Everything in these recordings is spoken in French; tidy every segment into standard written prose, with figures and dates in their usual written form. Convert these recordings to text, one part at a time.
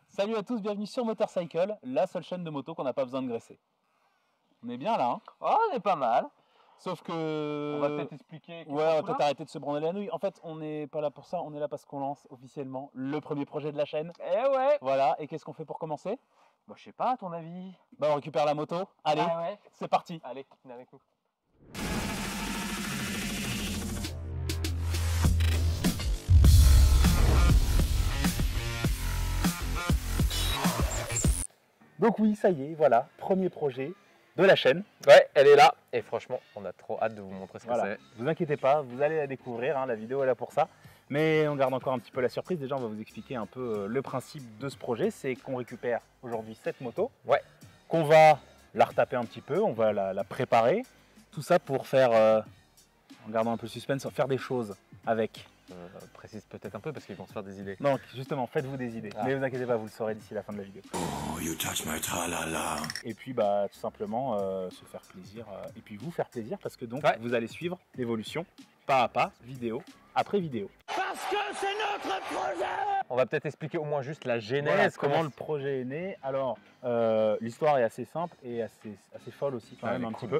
Salut à tous, bienvenue sur Motorcycle, la seule chaîne de moto qu'on n'a pas besoin de graisser. On est bien là, hein? Oh, on est pas mal. Sauf que... On va peut-être expliquer. Ouais, on va peut-être arrêter de se branler la nouille. En fait, on n'est pas là pour ça, on est là parce qu'on lance officiellement le premier projet de la chaîne. Eh ouais. Voilà, et qu'est-ce qu'on fait pour commencer? Bah, je sais pas, à ton avis. Bah, on récupère la moto. Allez, Ah ouais. c'est parti. Allez, viens avec nous. Donc oui, ça y est, voilà, premier projet de la chaîne. Ouais, elle est là. Et franchement, on a trop hâte de vous montrer ce que Voilà, c'est. vous inquiétez pas, vous allez la découvrir, hein, la vidéo est là pour ça. Mais on garde encore un petit peu la surprise. Déjà, on va vous expliquer un peu le principe de ce projet. C'est qu'on récupère aujourd'hui cette moto, Ouais. qu'on va la retaper un petit peu, on va la préparer. Tout ça pour faire, en gardant un peu le suspense, faire des choses avec. Précise peut-être un peu parce qu'ils vont se faire des idées. Donc justement, faites-vous des idées. Ah. Mais vous inquiétez pas, vous le saurez d'ici la fin de la vidéo. Oh, you touch my tra-la-la. Et puis bah tout simplement se faire plaisir et puis vous faire plaisir parce que donc Ouais. vous allez suivre l'évolution pas à pas, vidéo après vidéo. On va peut-être expliquer au moins juste la genèse. Voilà, comment le projet est né. Alors l'histoire est assez simple et assez folle aussi quand même un petit peu.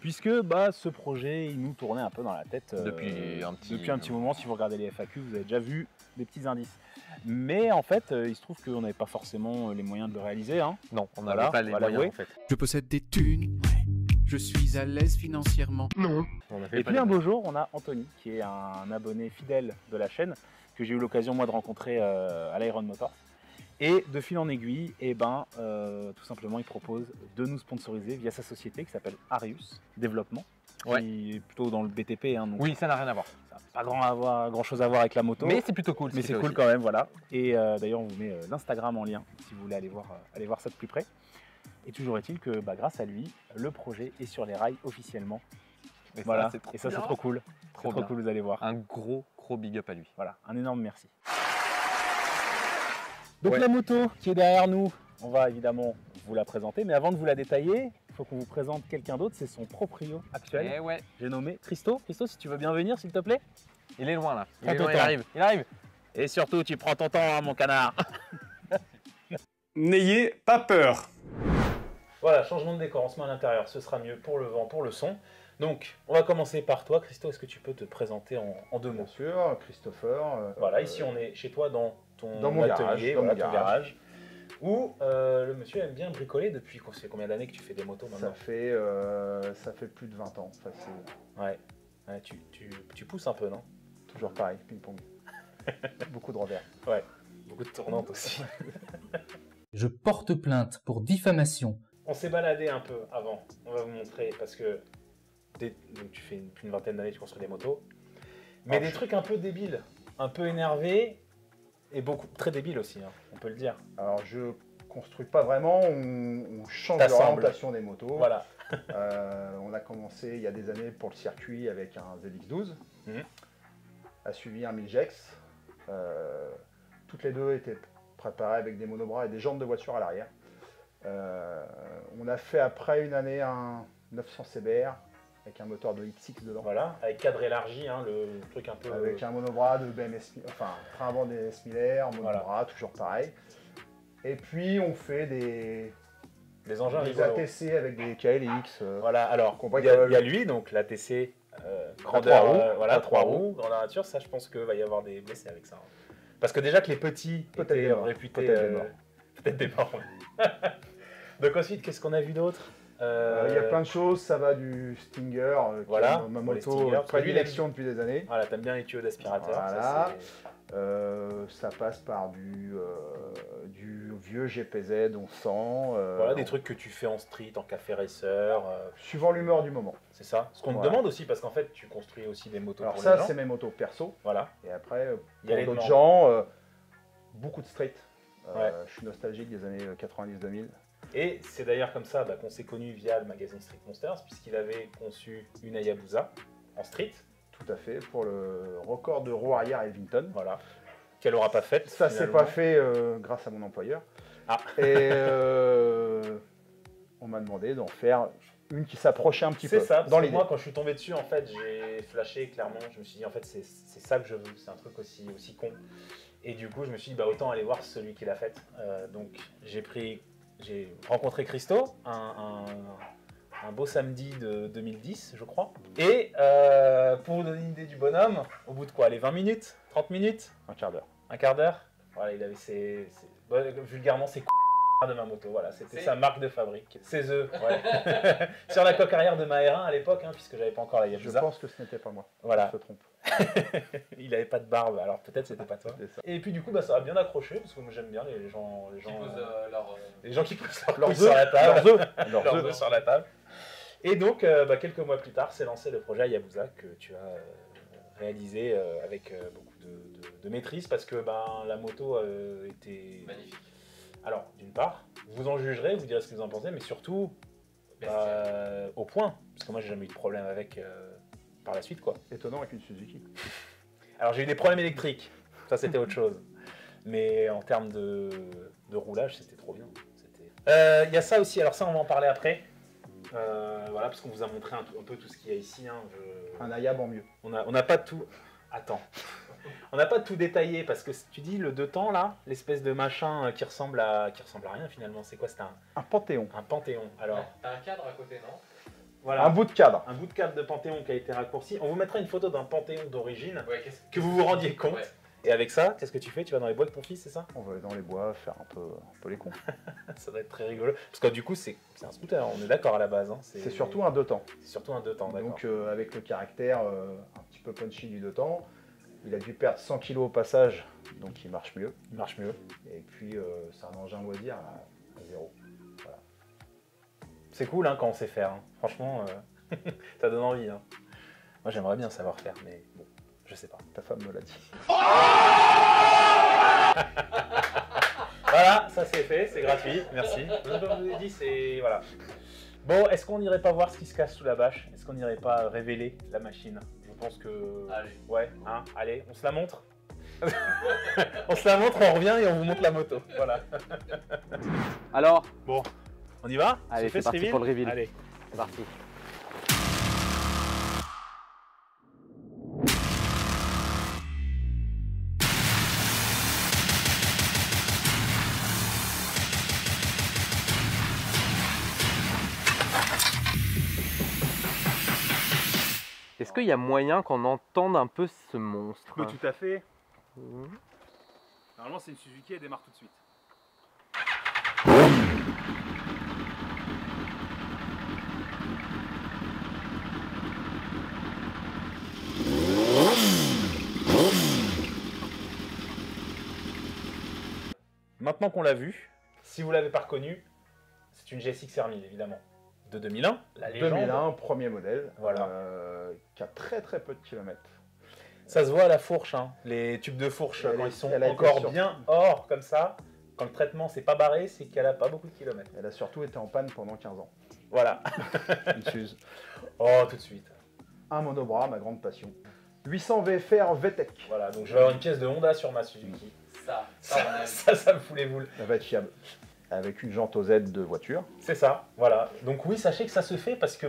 Puisque bah, ce projet il nous tournait un peu dans la tête Depuis un petit moment. Si vous regardez les FAQ, vous avez déjà vu des petits indices. Mais en fait, il se trouve qu'on n'avait pas forcément les moyens de le réaliser. Hein. Non, on Voilà, n'avait pas les on va moyens l'avouer. en fait. Je possède des thunes. Je suis à l'aise financièrement. Non. On avait Et pas puis les un moyens. beau jour, on a Anthony, qui est un abonné fidèle de la chaîne, que j'ai eu l'occasion moi de rencontrer à l'Iron Motors. Et de fil en aiguille, et tout simplement, il propose de nous sponsoriser via sa société qui s'appelle Arius Développement, Ouais. qui est plutôt dans le BTP. Hein, donc Oui, ça n'a rien à voir. ça n'a pas grand chose à voir avec la moto. Mais c'est plutôt cool. Mais c'est cool quand même, voilà. Et d'ailleurs, on vous met l'Instagram en lien si vous voulez aller voir ça de plus près. Et toujours est-il que grâce à lui, le projet est sur les rails officiellement. Et Voilà. c'est trop Et ça, c'est bien. trop cool. Trop C'est bien. cool, vous allez voir. Un gros big up à lui. Voilà, un énorme merci. Donc Ouais. la moto qui est derrière nous, on va évidemment vous la présenter. Mais avant de vous la détailler, il faut qu'on vous présente quelqu'un d'autre. C'est son proprio actuel. Eh ouais. J'ai nommé Christo. Christo, si tu veux bien venir, s'il te plaît. Il est loin là. Prends ton Il temps. arrive. Il arrive. Et surtout, tu prends ton temps, hein, mon canard. N'ayez pas peur. Voilà, changement de décor, on se met à l'intérieur, ce sera mieux pour le vent, pour le son. Donc, on va commencer par toi, Christo, est-ce que tu peux te présenter en deux mots? Bien sûr, Christopher. Voilà, ici on est chez toi dans ton dans mon atelier, garage, dans voilà, mon ton garage. où le monsieur aime bien bricoler depuis combien d'années que tu fais des motos maintenant? Ça fait plus de 20 ans, facile. Ouais, tu pousses un peu, non? Toujours pareil, ping-pong. Beaucoup de revers. Ouais, beaucoup de tournantes aussi. Je porte plainte pour diffamation. On s'est baladé un peu avant, on va vous montrer, parce que donc tu fais plus d'une vingtaine d'années que tu construis des motos, mais des trucs un peu débiles, un peu énervés, et très débiles aussi, hein, on peut le dire. Alors, je construis pas vraiment, on change T'assembles. l'orientation des motos. Voilà. On a commencé il y a des années pour le circuit avec un ZX12. Mhm. A suivi un 1000 Gex. Toutes les deux étaient préparées avec des monobras et des jantes de voiture à l'arrière. On a fait après une année un 900 CBR avec un moteur de XX dedans. Voilà, avec cadre élargi, hein, le truc un peu... Avec un monobras de BMS, enfin frein avant des S Miller, monobras, Voilà. toujours pareil. Et puis on fait des engins rigolos. ATC avec des KLX. Voilà, alors, Qu'on voit il y, a- que- il y a lui, donc l'ATC grandeur, trois roues. voilà, À 3 trois roues dans la nature, ça je pense qu'il va y avoir des blessés avec ça. hein. Parce que déjà que les petits Peut-être étaient des morts. réputés... Peut-être des morts. Peut-être des morts, ouais. Donc ensuite, qu'est-ce qu'on a vu d'autre? Il y a plein de choses, ça va du Stinger, qui voilà, est ma pour les moto Stingers, parce que lui, prédilection depuis des années. Voilà, t'aimes bien les tuyaux d'aspirateur. Voilà. ça, c'est- Ça passe par du vieux GPZ, on sent. voilà, des trucs que tu fais en street, en café racer, Suivant l'humeur du moment. c'est ça. Ce qu'on te Voilà. demande aussi, parce qu'en fait, tu construis aussi des motos Alors pour ça, les gens. c'est mes motos perso. Voilà. Et après, Il y a pour les d'autres demandes. gens, beaucoup de street. Ouais. Je suis nostalgique des années 90-2000. Et c'est d'ailleurs comme ça qu'on s'est connu via le magazine Street Monsters, puisqu'il avait conçu une Hayabusa en street, Tout à fait, pour le record de roue arrière Evington. voilà, qu'elle n'aura pas faite. Ça s'est finalement. pas fait grâce à mon employeur. Ah. Et on m'a demandé d'en faire une qui s'approchait un petit peu C'est ça, parce dans que l'idée. moi quand je suis tombé dessus, en fait, j'ai flashé clairement, je me suis dit en fait c'est ça que je veux, c'est un truc aussi con. Et du coup, je me suis dit, bah, autant aller voir celui qui l'a faite. Donc, j'ai rencontré Christo un beau samedi de 2010, je crois. Et pour vous donner une idée du bonhomme, au bout de quoi, les 20 minutes, 30 minutes, Un quart d'heure. un quart d'heure, voilà, il avait vulgairement ses de ma moto, voilà, c'était sa marque de fabrique. Ses œufs, ouais. Sur la coque arrière de ma R1 à l'époque, hein, puisque j'avais pas encore la Je Yabusa. pense que ce n'était pas moi. Voilà. Je me trompe. Il avait pas de barbe, alors peut-être c'était pas toi. C'était ça. Et puis du coup, bah, ça a bien accroché, parce que moi j'aime bien les gens Qui posent les gens qui posent leurs Leurs couilles sur la œufs, table. leurs Leurs œufs sur la table. Et donc, quelques mois plus tard, s'est lancé le projet Hayabusa que tu as réalisé avec beaucoup de maîtrise, parce que la moto était... magnifique. Alors, d'une part, vous en jugerez, vous direz ce que vous en pensez, mais surtout, au point, parce que moi j'ai jamais eu de problème avec par la suite, quoi. Étonnant avec une Suzuki. Alors j'ai eu des problèmes électriques, ça c'était autre chose. Mais en termes de roulage, c'était trop bien. Il y a ça aussi, alors ça on va en parler après. Voilà, parce qu'on vous a montré un peu tout ce qu'il y a ici. Hein. Un Hayab en mieux. On n'a pas tout... Attends. On n'a pas tout détaillé, parce que tu dis le deux temps là, l'espèce de machin qui ressemble à rien finalement, c'est quoi? C'est Un Panthéon. un Panthéon. Alors, Ouais, t'as un cadre à côté, non? voilà. Un bout de cadre. Un bout de cadre de Panthéon qui a été raccourci. On vous mettra une photo d'un Panthéon d'origine, Ouais, que vous vous rendiez compte. Ouais. Et avec ça, qu'est-ce que tu fais? Tu vas dans les bois de ton fils, c'est ça? On va aller dans les bois faire un peu les cons. Ça doit être très rigolo. Parce que du coup, c'est un scooter, on est d'accord à la base. Hein. C'est surtout un deux temps. C'est surtout un deux temps, d'accord. Donc avec le caractère un petit peu punchy du deux temps, il a dû perdre 100 kg au passage, donc il marche mieux. Il marche mieux. Et puis c'est un engin loisir à zéro. Voilà. C'est cool hein, quand on sait faire. Hein. Franchement, ça donne envie. Hein. Moi, j'aimerais bien savoir faire, mais bon, je sais pas. Ta femme me l'a dit. Voilà, ça c'est fait, c'est gratuit, merci. Comme je vous l'ai dit, c'est... Voilà. Bon, est-ce qu'on n'irait pas voir ce qui se cache sous la bâche? Est-ce qu'on n'irait pas révéler la machine? Je pense que... Allez. Ouais, hein, allez, on se la montre. On se la montre, on revient et on vous montre la moto. Voilà. Alors, Bon, on y va? Allez, On fait c'est parti ce pour le reveal. Allez. c'est parti. Est-ce qu'il y a moyen qu'on entende un peu ce monstre? Oui, tout à fait. Mhm. Normalement, c'est une Suzuki, elle démarre tout de suite. Maintenant qu'on l'a vu, si vous l'avez pas reconnu, c'est une GSX R1000 évidemment. De 2001, la légende. 2001, premier modèle, Voilà. qui a très peu de kilomètres. Ça se voit à la fourche, hein. Les tubes de fourche, Elle quand est- ils sont elle a été encore sur- bien or comme ça, quand le traitement c'est pas barré, c'est qu'elle a pas beaucoup de kilomètres. Elle a surtout été en panne pendant 15 ans. Voilà. Une Suze. Oh, tout de suite. Un monobras, ma grande passion. 800 VFR VTEC. Voilà, donc je vais avoir une pièce de Honda sur ma Suzuki. Ça me fout les boules. Elle va être fiable. Avec une jante aux aides de voiture. C'est ça, voilà. Donc oui, sachez que ça se fait parce que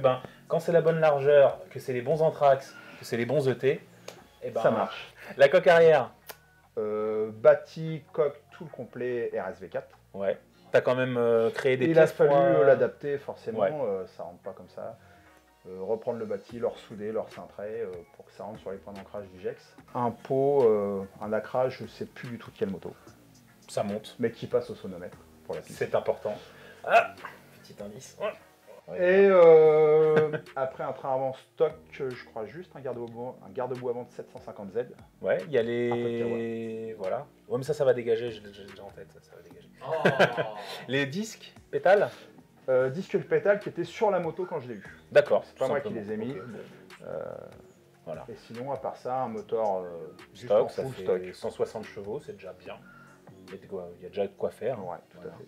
quand c'est la bonne largeur, que c'est les bons anthrax, que c'est les bons ET, et Ça marche. La coque arrière, Bâti, coque, tout le complet RSV4. ouais. T'as quand même créé des Il a pièces pour fallu l'adapter forcément, Ouais. ça rentre pas comme ça. Reprendre le bâti, le ressouder, le recintrer pour que ça rentre sur les points d'ancrage du GEX. Un pot, un ancrage, je sais plus du tout de quelle moto, Ça monte, mais qui passe au sonomètre pour la piste. c'est important. Ah, petit indice. Ouais. Et après un train avant stock, je crois juste un garde-boue avant de 750Z. Ouais, il y a Un peu les... Voilà. Ouais, mais ça va dégager, j'ai déjà en tête, ça va dégager. Oh. Les disques, pétales. Disque pétale qui était sur la moto quand je l'ai eu. D'accord. C'est pas tout moi qui simplement. les ai mis. Ok, bon. Voilà. Et sinon, à part ça, un moteur juste Stock, en ça full fait stock. 160 chevaux, c'est déjà bien. Il y a déjà de quoi faire. Ouais, tout Voilà. à fait.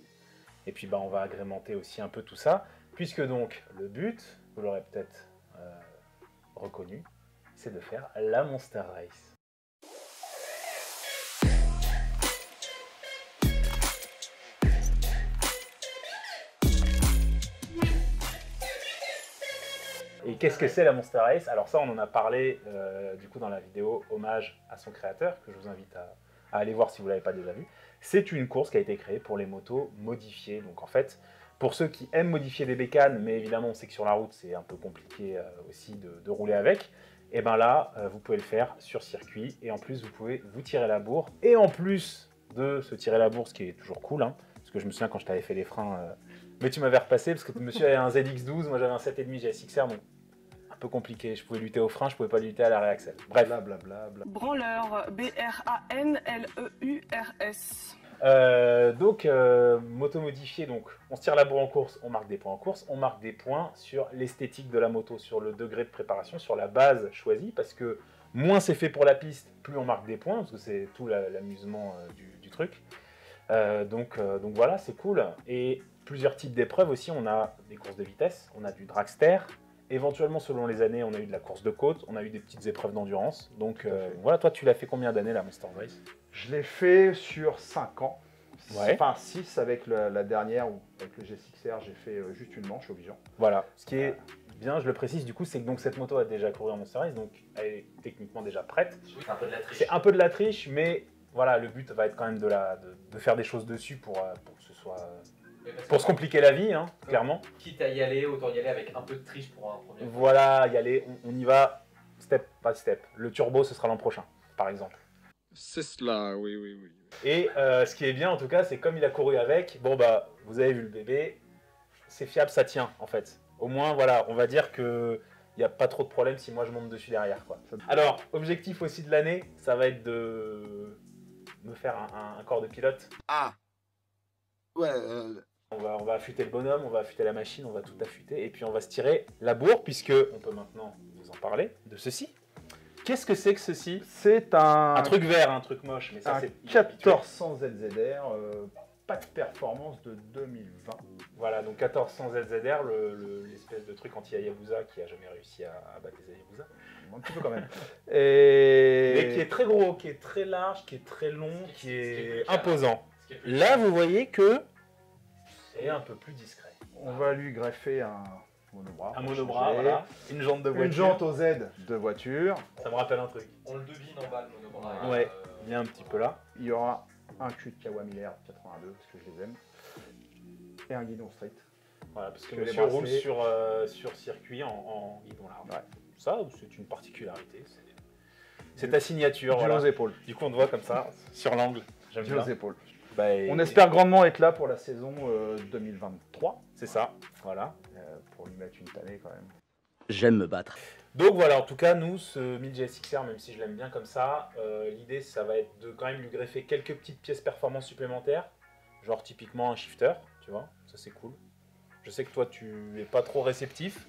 Et puis on va agrémenter aussi un peu tout ça, puisque donc le but, vous l'aurez peut-être reconnu, c'est de faire la Monster Race. Et qu'est-ce que c'est la Monster Race? Alors ça, on en a parlé du coup dans la vidéo hommage à son créateur, que je vous invite à aller voir si vous ne l'avez pas déjà vu. C'est une course qui a été créée pour les motos modifiées. Donc en fait, pour ceux qui aiment modifier des bécanes, mais évidemment on sait que sur la route c'est un peu compliqué aussi de rouler avec, et bien là, vous pouvez le faire sur circuit. Et en plus, vous pouvez vous tirer la bourre. Et en plus de se tirer la bourre, ce qui est toujours cool, hein, parce que je me souviens quand je t'avais fait les freins, mais tu m'avais repassé parce que monsieur avait un ZX12, moi j'avais un 7,5 GSXR, donc un peu compliqué. Je pouvais lutter au frein, je pouvais pas lutter à l'arrêt accel. Bref. Blablabla. Branleur, B-R-A-N-L-E-U-R-S. Donc, moto modifiée, donc on se tire la bourre en course, on marque des points en course, on marque des points sur l'esthétique de la moto, sur le degré de préparation, sur la base choisie, parce que moins c'est fait pour la piste, plus on marque des points, parce que c'est tout l'amusement du truc. Donc voilà, c'est cool. Et plusieurs types d'épreuves aussi, on a des courses de vitesse, on a du dragster, éventuellement selon les années, on a eu de la course de côte, on a eu des petites épreuves d'endurance. Donc voilà, toi tu l'as fait combien d'années la Monster Race? Je l'ai fait sur 5 ans. Ouais. Enfin 6 avec la dernière, où avec le GSXR, j'ai fait juste une manche au Vigeant. Voilà, ce qui est bien, je le précise du coup, c'est que donc cette moto a déjà couru en Monster Race, donc elle est techniquement déjà prête. C'est un peu de la triche. C'est un peu de la triche, mais voilà, le but va être quand même de faire des choses dessus pour que ce soit... pour se compliquer la vie, hein, clairement. Quitte à y aller, autant y aller avec un peu de triche pour un premier. Voilà, y aller, on y va step by step. Le turbo, ce sera l'an prochain, par exemple. C'est cela, oui. Et ce qui est bien en tout cas, c'est comme il a couru avec, bon bah, vous avez vu le bébé, c'est fiable, ça tient en fait. Au moins, voilà, on va dire que il n'y a pas trop de problème si moi je monte dessus derrière, quoi. Alors, objectif aussi de l'année, ça va être de me faire un corps de pilote. Ah. Ouais, On va affûter le bonhomme, on va affûter la machine, on va tout affûter, et puis on va se tirer la bourre, puisque on peut maintenant vous en parler, de ceci. Qu'est-ce que c'est que ceci? C'est un truc vert, un truc moche, mais ça un c'est... 1400 ZZR, pas de performance de 2020. Voilà, donc 1400 ZZR, l'espèce de truc anti-Hayabusa qui a jamais réussi à battre les Hayabusa. Un petit peu quand même. Mais qui est très gros, qui est très large, qui est très long, qui est imposant. Là, vous voyez que c'est un peu plus discret. On va lui greffer un monobras. Un pour monobras, changer. voilà. Une jante de voiture. Une jante aux Z de voiture. Ça me rappelle un truc. On le devine en bas, le monobras. Ouais, il y a un petit peu là. Il y aura un cul de Kawa Miller 82, parce que je les aime. Et un guidon straight. Voilà, parce que Sur les monsieur roule bracelets. sur circuit en guidon large. Ouais. Ça, c'est une particularité. C'est ta signature. Dieu Voilà. aux épaules. Du coup, on te voit comme ça, sur l'angle. J'aime Dieu bien. aux épaules. Bah, On espère grandement être là pour la saison 2023. C'est ça, voilà. Pour lui mettre une tannée quand même. j'aime me battre. Donc voilà, en tout cas, nous, ce 1000 GSXR, même si je l'aime bien comme ça, l'idée, ça va être de quand même lui greffer quelques petites pièces performance supplémentaires, genre typiquement un shifter, tu vois, ça c'est cool. Je sais que toi, tu es pas trop réceptif,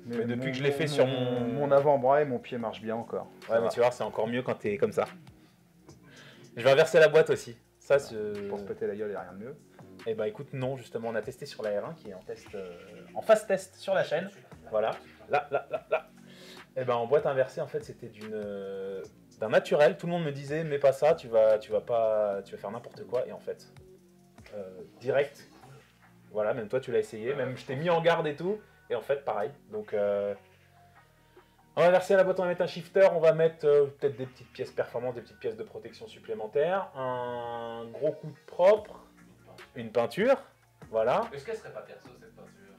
mais depuis que je l'ai fait sur mon avant-bras et mon pied marche bien encore. Ouais, mais tu vois, c'est encore mieux quand t'es comme ça. Je vais inverser la boîte aussi. Ça, Pour se péter la gueule, il n'y a rien de mieux. Eh ben écoute, non, justement, on a testé sur la R1 qui est en test, en fast test sur la chaîne. Voilà, là. Et ben en boîte inversée, en fait, c'était d'un naturel. Tout le monde me disait, mais pas ça, tu vas faire n'importe quoi. Et en fait, direct. Voilà, même toi, tu l'as essayé. Même je t'ai mis en garde et tout. Et en fait, pareil. Donc, on va inverser la boîte, on va mettre un shifter. On va mettre peut-être des petites pièces performantes, des petites pièces de protection supplémentaires. Un gros coup de propre. Une peinture. Voilà. Est-ce qu'elle serait pas perso cette peinture?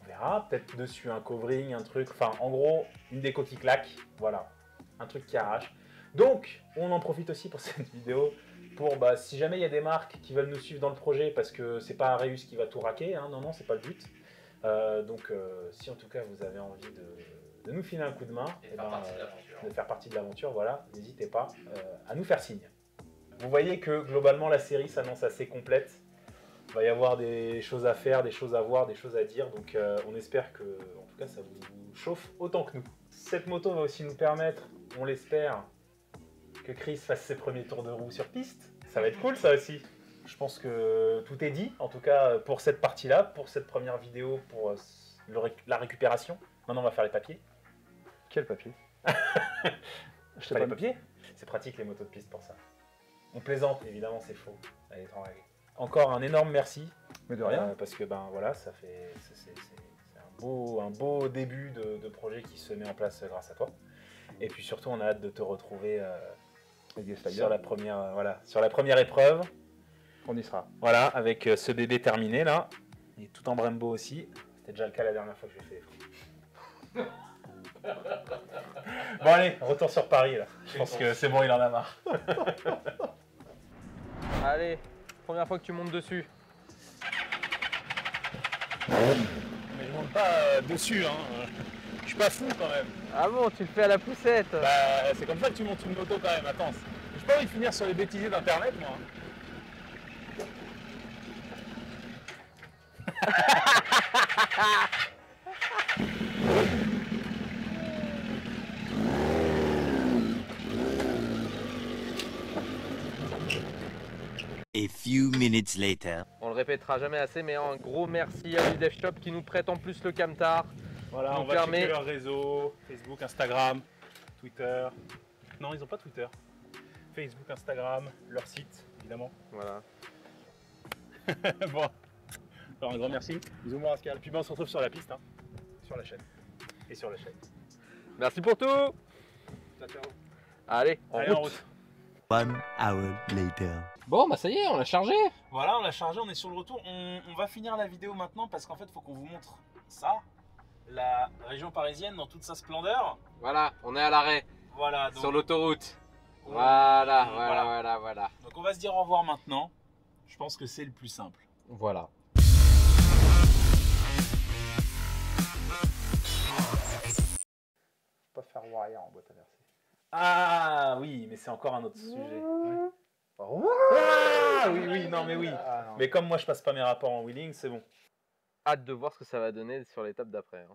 On verra. Peut-être dessus un covering, un truc. Enfin, en gros, une déco qui claque. Voilà. Un truc qui arrache. Donc, on en profite aussi pour cette vidéo. Pour, si jamais il y a des marques qui veulent nous suivre dans le projet, parce que c'est pas Areus qui va tout raquer, hein, non, c'est pas le but. Donc, si en tout cas vous avez envie de nous filer un coup de main, de faire partie de l'aventure, voilà, n'hésitez pas à nous faire signe. Vous voyez que globalement la série s'annonce assez complète. Il va y avoir des choses à faire, des choses à voir, des choses à dire, donc on espère que, en tout cas, ça vous chauffe autant que nous. Cette moto va aussi nous permettre, on l'espère, que Chris fasse ses premiers tours de roue sur piste. Ça va être cool ça aussi. Je pense que tout est dit, en tout cas pour cette partie-là, pour cette première vidéo, pour la récupération. Maintenant on va faire les papiers. Quel papier? Je sais pas les papiers. C'est pratique les motos de piste pour ça. On plaisante, évidemment c'est faux. Allez, t'en règle. Encore un énorme merci. Mais de rien. Parce que voilà, ça fait c'est un beau début de projet qui se met en place grâce à toi. Et puis surtout on a hâte de te retrouver Avec des sliders. sur la première, voilà, sur la première épreuve. On y sera. Voilà, avec ce bébé terminé là. Et tout en Brembo aussi. C'était déjà le cas la dernière fois que je l'ai fait. Bon allez, retour sur Paris là. Je pense que c'est bon, il en a marre. Allez, première fois que tu montes dessus. Mais je monte pas dessus, hein. Je suis pas fou quand même. Ah bon, tu le fais à la poussette. Bah, c'est comme ça que tu montes une moto quand même, attends. J'ai pas envie de finir sur les bêtisiers d'internet moi. A few minutes later. On le répétera jamais assez, mais un gros merci à l'UDEF Shop qui nous prête en plus le camtar. Voilà, Nous on va permet- checker leur réseau, Facebook, Instagram, Twitter. Non, ils ont pas Twitter. Facebook, Instagram, leur site, évidemment. Voilà. Bon, alors un grand merci. Bisous mon Rascal. Puis ben, on se retrouve sur la piste, hein, sur la chaîne. Et sur la chaîne. Merci pour tout. Ciao, ciao. Allez, Allez, en route. 1 hour later. Bon, bah ça y est, on l'a chargé. Voilà, on l'a chargé, on est sur le retour. On va finir la vidéo maintenant parce qu'en fait, il faut qu'on vous montre ça. La région parisienne dans toute sa splendeur. Voilà, on est à l'arrêt Voilà, donc, sur l'autoroute. on- Voilà. Donc on va se dire au revoir maintenant. Je pense que c'est le plus simple. Voilà. Pas faire roue arrière en boîte à verser. Ah oui, mais c'est encore un autre sujet. Ah oui, non mais oui. Ah, non. Mais comme moi je passe pas mes rapports en wheeling, c'est bon. Hâte de voir ce que ça va donner sur l'étape d'après.